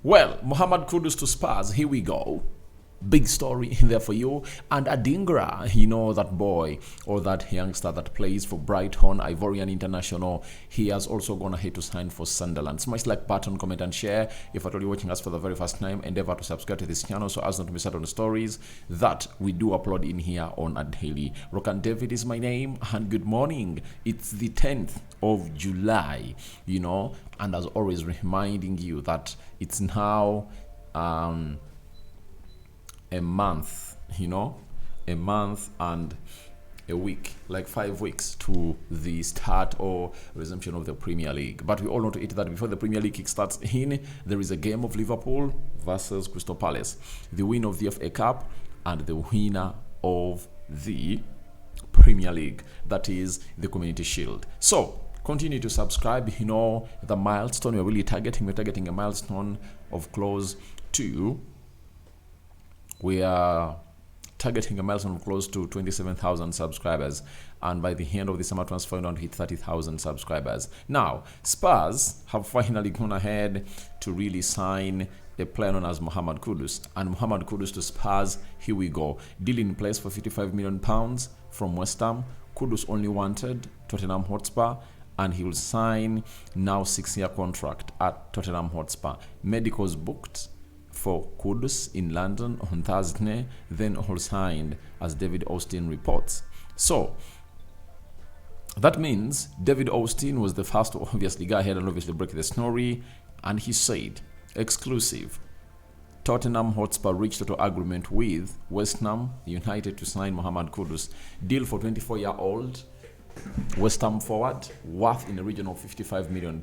Well, Mohammed Kudus to Spurs. Here we go. Big story in there for you. And Adingra, that boy or that youngster that plays for Brighton, Ivorian International, he has also gone ahead to sign for Sunderland. Smash like button, comment and share. If at all you're watching us for the very first time, endeavor to subscribe to this channel so as not to miss out on the stories that we do upload in here on a daily. Rokani David is my name, and good morning. It's the 10th of July, and as always reminding you that it's now a month, a month and a week, like 5 weeks to the start or resumption of the Premier League. But we all know to it that before the Premier League starts in, there is a game of Liverpool versus Crystal Palace, the winner of the FA Cup and the winner of the Premier League, that is the Community Shield. So continue to subscribe. The milestone we're targeting a milestone of close to we are targeting a milestone of close to 27,000 subscribers, and by the end of the summer transfer window hit 30,000 subscribers. Now Spurs have finally gone ahead to really sign a player known as Mohammed Kudus, and Mohammed Kudus to Spurs. Here we go. Deal in place for £55 million from West Ham. Kudus only wanted Tottenham Hotspur, and he will sign now 6-year contract at Tottenham Hotspur. Medicals booked for Kudus in London on Thursday, then all signed, as David Austin reports. So that means David Austin was the first to obviously go ahead and obviously break the story, and he said, exclusive, Tottenham Hotspur reached an agreement with West Ham United to sign Mohammed Kudus. Deal for 24-year-old West Ham forward worth in the region of £55 million.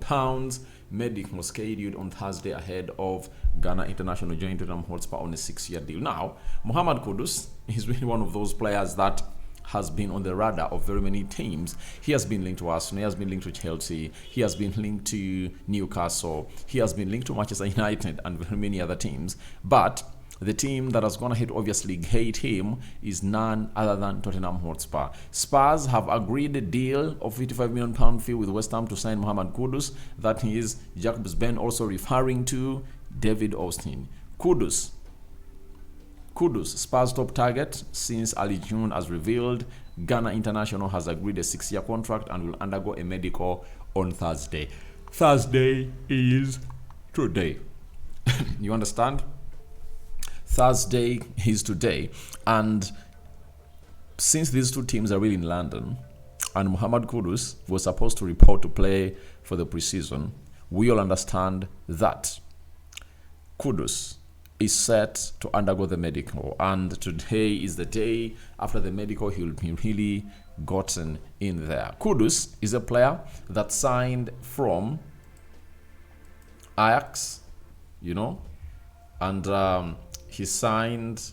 Medical was scheduled on Thursday ahead of Ghana International joining Tottenham Hotspur on a 6-year deal. Now, Mohammed Kudus is really one of those players that has been on the radar of very many teams. He has been linked to Arsenal, he has been linked to Chelsea, he has been linked to Newcastle, he has been linked to Manchester United and very many other teams. But the team that has gone ahead to obviously hate him is none other than Tottenham Hotspur. Spurs have agreed a deal of £55 million fee with West Ham to sign Mohammed Kudus. That is Jacobs Ben also referring to David Austin. Kudus, Spurs top target since early June, as revealed. Ghana International has agreed a 6-year contract and will undergo a medical on Thursday. Thursday is today. You understand? Thursday is today, and since these two teams are really in London and Mohammed Kudus was supposed to report to play for the preseason, we all understand that Kudus is set to undergo the medical, and today is the day after the medical he will be really gotten in there. Kudus is a player that signed from Ajax, and he signed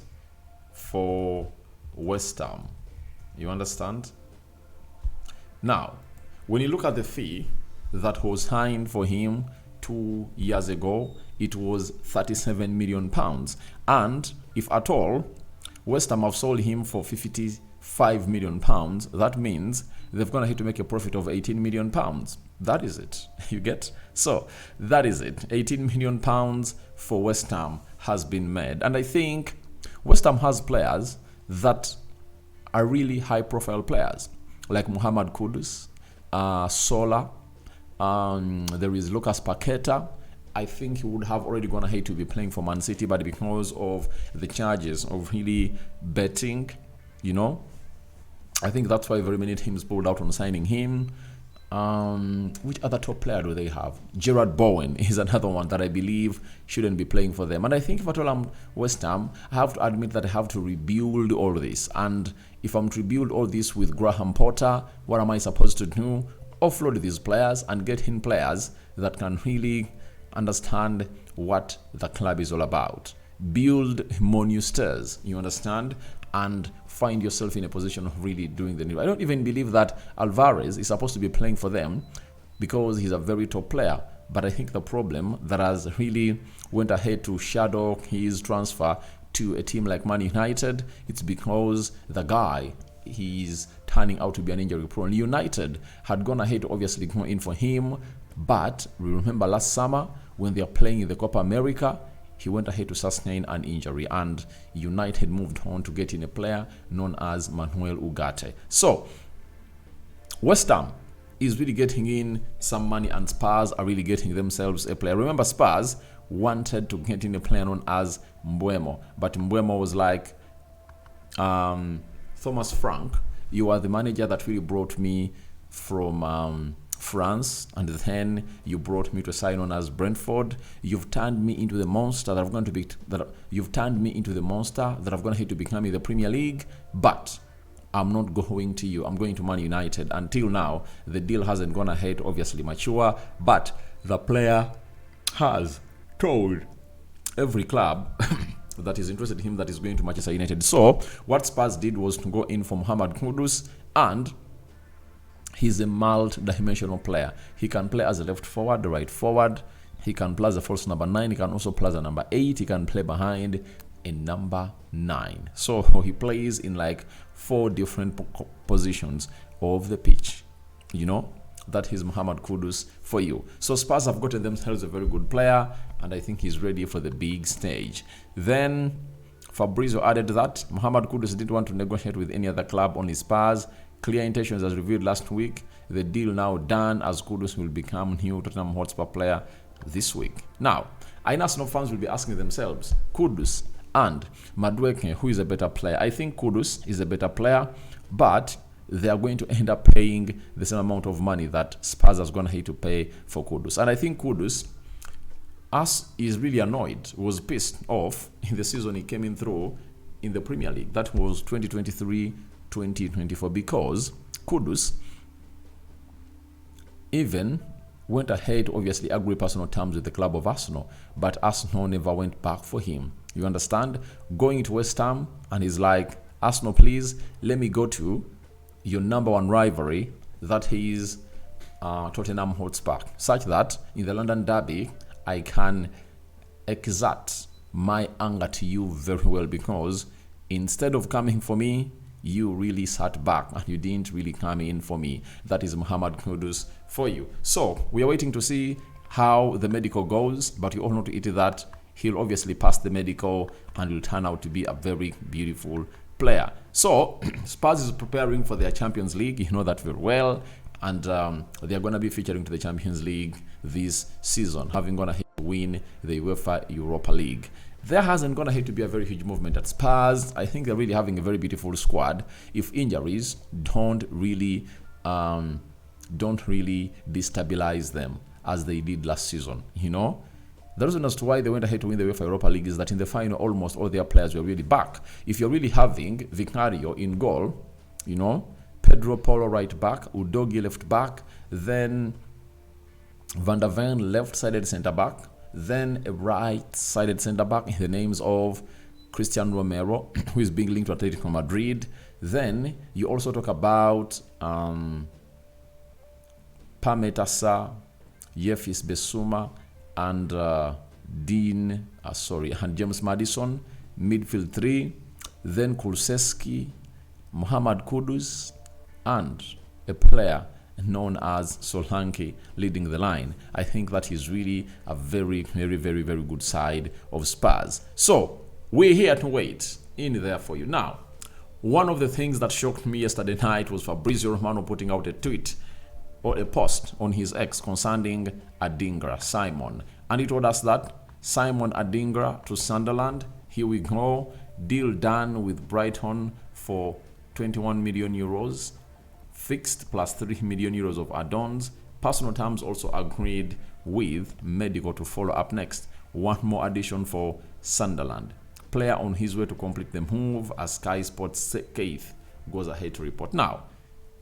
for West Ham. You understand? Now, when you look at the fee that was signed for him 2 years ago, it was £37 million. And if at all, West Ham have sold him for £55 million. That means they've gone ahead to make a profit of £18 million. That is it. You get? So that is it. £18 million for West Ham has been made. And I think West Ham has players that are really high profile players, like Mohammed Kudus, Sola, there is Lucas Paqueta. I think he would have already gone ahead to be playing for Man City, but because of the charges of really betting, I think that's why very many teams pulled out on signing him. Which other top player do they have? Gerard Bowen is another one that I believe shouldn't be playing for them. And I think if at all I'm West Ham, I have to admit that I have to rebuild all this. And if I'm to rebuild all this with Graham Potter, what am I supposed to do? Offload these players and get in players that can really understand what the club is all about. Build more new stars, you understand? And find yourself in a position of really doing the new. I don't even believe that Alvarez is supposed to be playing for them because he's a very top player. But I think the problem that has really went ahead to shadow his transfer to a team like Man United, it's because the guy, he's turning out to be an injury prone. United had gone ahead to obviously go in for him, but remember last summer when they are playing in the Copa America, he went ahead to sustain an injury, and United moved on to get in a player known as Manuel Ugarte. So, West Ham is really getting in some money, and Spurs are really getting themselves a player. Remember, Spurs wanted to get in a player known as Mbeumo, but Mbeumo was like, Thomas Frank, you are the manager that really brought me from France, and then you brought me to a side known as Brentford. You've turned me into the monster that I'm going to be. You've turned me into the monster that I'm going to hit to become in the Premier League. But I'm not going to you. I'm going to Man United. Until now, the deal hasn't gone ahead. Obviously mature, but the player has told every club that is interested in him that is going to Manchester United. So what Spurs did was to go in for Mohammed Kudus, and he's a multi-dimensional player. He can play as a left forward, the right forward. He can play as a false number 9. He can also play as a number 8. He can play behind a number 9. So he plays in like 4 different positions of the pitch. You know, that is Mohammed Kudus for you. So Spurs have gotten themselves a very good player, and I think he's ready for the big stage. Then Fabrizio added that Mohammed Kudus didn't want to negotiate with any other club, only Spurs. Clear intentions as revealed last week. The deal now done, as Kudus will become new Tottenham Hotspur player this week. Now, I know Arsenal fans will be asking themselves, Kudus and Madueke, who is a better player? I think Kudus is a better player, but they are going to end up paying the same amount of money that Spurs is going to have to pay for Kudus. And I think Kudus is really annoyed, was pissed off in the season he came in through in the Premier League. That was 2023-2024, because Kudus even went ahead to obviously agree personal terms with the club of Arsenal, but Arsenal never went back for him. You understand? Going to West Ham, and he's like, Arsenal, please, let me go to your number 1 rivalry, that is Tottenham Hotspur, such that in the London Derby, I can exert my anger to you very well, because instead of coming for me, you really sat back and you didn't really come in for me. That is Mohammed Kudus for you. So we are waiting to see how the medical goes, but you all know to it that he'll obviously pass the medical and will turn out to be a very beautiful player. So Spurs is preparing for their Champions League. You know that very well. And they are going to be featuring to the Champions League this season, having gone ahead to win the UEFA Europa League. There hasn't gone ahead to be a very huge movement at Spurs. I think they're really having a very beautiful squad. If injuries don't really destabilize them as they did last season, you know. The reason as to why they went ahead to win the UEFA Europa League is that in the final, almost all their players were really back. If you're really having Vicario in goal, you know, Pedro Porro right back, Udogie left back, then Van der Ven left-sided centre-back, then a right-sided centre-back in the names of Christian Romero, who is being linked to Atletico Madrid. Then you also talk about Pame Tassa, Yefis Besuma, and and James Maddison, midfield 3, then Kulusevski, Mohammed Kudus, and a player known as Solanke leading the line. I think that is really a very, very, very, very good side of Spurs. So we're here to wait in there for you. Now, one of the things that shocked me yesterday night was Fabrizio Romano putting out a tweet or a post on his X concerning Adingra, Simon. And he told us that Simon Adingra to Sunderland, here we go, deal done with Brighton for 21 million euros, fixed plus 3 million euros of add-ons. Personal terms also agreed with medical to follow up next. One more addition for Sunderland. Player on his way to complete the move, as Sky Sports Keith goes ahead to report. Now,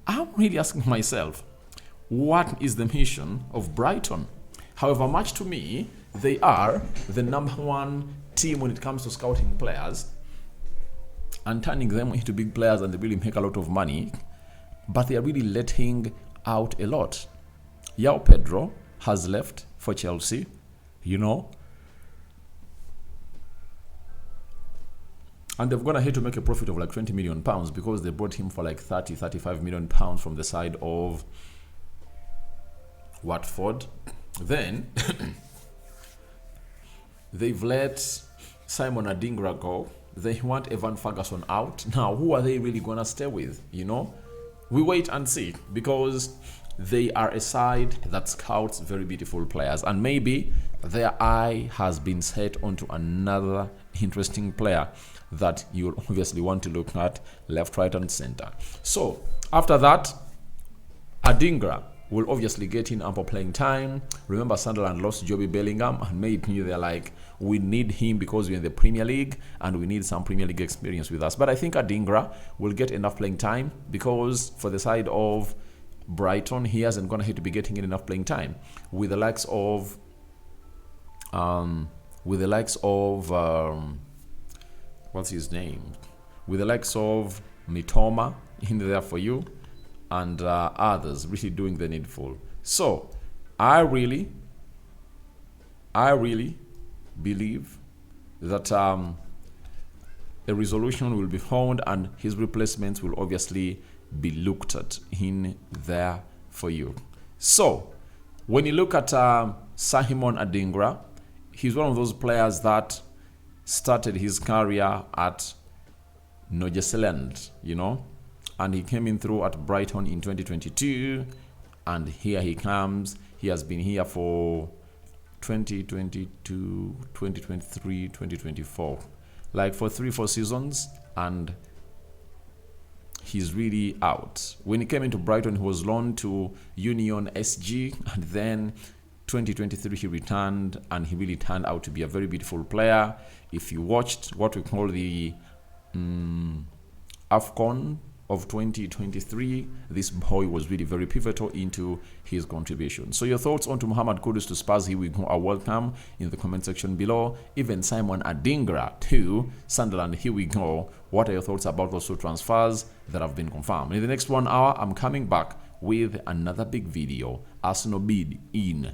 I'm really asking myself, what is the mission of Brighton? However much to me, they are the number 1 team when it comes to scouting players and turning them into big players, and they really make a lot of money, but they are really letting out a lot. Yao Pedro has left for Chelsea, you know, and they've gone ahead to make a profit of like £20 million because they bought him for like £35 million from the side of Watford. Then They've let Simon Adingra go. They want Evan Ferguson out. Now, who are they really going to stay with? We wait and see, because they are a side that scouts very beautiful players, and maybe their eye has been set onto another interesting player that you'll obviously want to look at left, right, and center. So after that, Adingra will obviously get in ample playing time. Remember, Sunderland lost Joby Bellingham, and maybe they're like, we need him because we're in the Premier League and we need some Premier League experience with us. But I think Adingra will get enough playing time, because for the side of Brighton, he hasn't going to have to be getting enough playing time with the likes of what's his name? With the likes of Mitoma in there for you, and others really doing the needful. So I really believe that a resolution will be found, and his replacements will obviously be looked at in there for you. So when you look at Simon Adingra, he's one of those players that started his career at Sunderland, and he came in through at Brighton in 2022, and here he comes. He has been here for 2022, 2023, 2024, like for 3-4 seasons, and he's really out. When he came into Brighton, he was loaned to Union SG, and then 2023 he returned, and he really turned out to be a very beautiful player. If you watched what we call the AFCON of 2023, this boy was really very pivotal into his contribution. So your thoughts on to Mohammed Kudus to Spurs, here we go, are welcome in the comment section below. Even Simon Adingra to Sunderland, here we go. What are your thoughts about those two transfers that have been confirmed? In the next 1 hour, I'm coming back with another big video. Arsenal bid in.